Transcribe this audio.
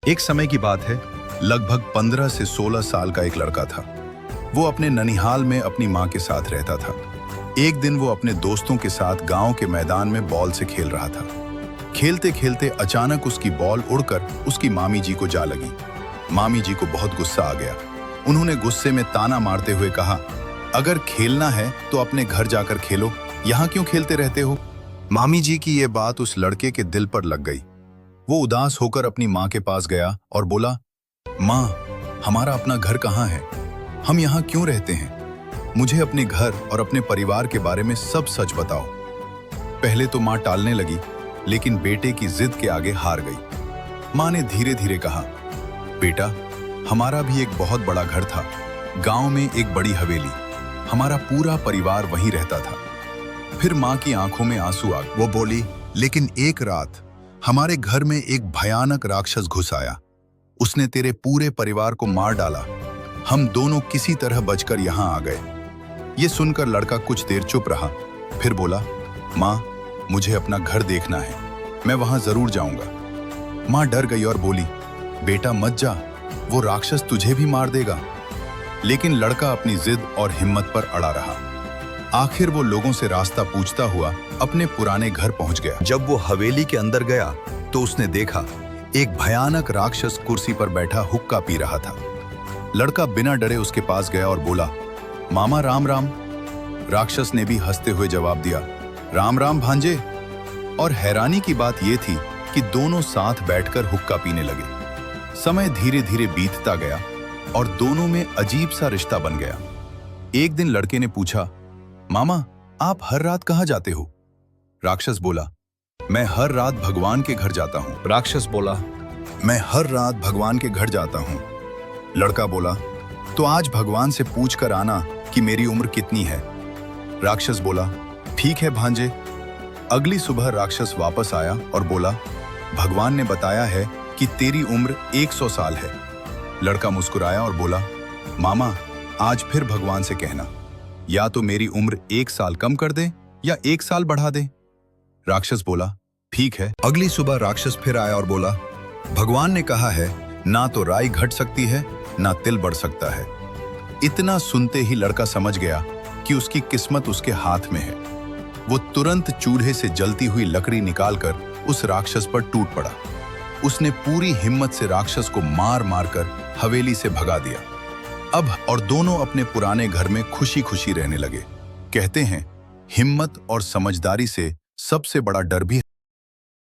एक समय की बात है, लगभग 15 से 16 साल का एक लड़का था। वो अपने ननिहाल में अपनी माँ के साथ रहता था। एक दिन वो अपने दोस्तों के साथ गांव के मैदान में बॉल से खेल रहा था। खेलते खेलते अचानक उसकी बॉल उड़कर उसकी मामी जी को जा लगी। मामी जी को बहुत गुस्सा आ गया। उन्होंने गुस्से में ताना मारते हुए कहा, अगर खेलना है तो अपने घर जाकर खेलो, यहाँ क्यों खेलते रहते हो। मामी जी की ये बात उस लड़के के दिल पर लग गई। वो उदास होकर अपनी माँ के पास गया और बोला, माँ, हमारा अपना घर कहाँ है? हम यहाँ क्यों रहते हैं? मुझे अपने घर और अपने परिवार के बारे में सब सच बताओ। पहले तो माँ टालने लगी, लेकिन बेटे की जिद के आगे हार गई। माँ ने धीरे धीरे कहा, बेटा, हमारा भी एक बहुत बड़ा घर था। गांव में एक बड़ी हवेली। हमारा पूरा परिवार वहीं रहता था। फिर माँ की आंखों में आंसू आ गए। वो बोली, लेकिन एक रात हमारे घर में एक भयानक राक्षस घुस आया। उसने तेरे पूरे परिवार को मार डाला। हम दोनों किसी तरह बचकर यहाँ आ गए। ये सुनकर लड़का कुछ देर चुप रहा, फिर बोला, माँ, मुझे अपना घर देखना है, मैं वहां जरूर जाऊंगा। माँ डर गई और बोली, बेटा मत जा, वो राक्षस तुझे भी मार देगा। लेकिन लड़का अपनी जिद और हिम्मत पर अड़ा रहा। आखिर वो लोगों से रास्ता पूछता हुआ अपने पुराने घर पहुंच गया। जब वो हवेली के अंदर गया तो उसने देखा एक भयानक राक्षस कुर्सी पर बैठा हुक्का पी रहा था। लड़का बिना डरे उसके पास गया और बोला, मामा राम राम। राक्षस ने भी हंसते हुए जवाब दिया, राम राम भांजे। और हैरानी की बात यह थी कि दोनों साथ बैठकर हुक्का पीने लगे। समय धीरे धीरे बीतता गया और दोनों में अजीब सा रिश्ता बन गया। एक दिन लड़के ने पूछा, मामा, आप हर रात कहाँ जाते हो? राक्षस बोला, मैं हर रात भगवान के घर जाता हूँ। राक्षस बोला, मैं हर रात भगवान के घर जाता हूँ। लड़का बोला, तो आज भगवान से पूछ कर आना कि मेरी उम्र कितनी है। राक्षस बोला, ठीक है भांजे। अगली सुबह राक्षस वापस आया और बोला, भगवान ने बताया है कि तेरी उम्र 100 साल है। लड़का मुस्कुराया और बोला, मामा, आज फिर भगवान से कहना, या तो मेरी उम्र 1 साल कम कर दे या 1 साल बढ़ा दे। राक्षस बोला, ठीक है। अगली सुबह राक्षस फिर आया और बोला, भगवान ने कहा है ना तो राई घट सकती है ना तिल बढ़ सकता है। इतना सुनते ही लड़का समझ गया कि उसकी किस्मत उसके हाथ में है। वो तुरंत चूल्हे से जलती हुई लकड़ी निकालकर उस राक्षस पर टूट पड़ा। उसने पूरी हिम्मत से राक्षस को मार मार कर हवेली से भगा दिया। अब और दोनों अपने पुराने घर में खुशी खुशी रहने लगे। कहते हैं, हिम्मत और समझदारी से सबसे बड़ा डर भी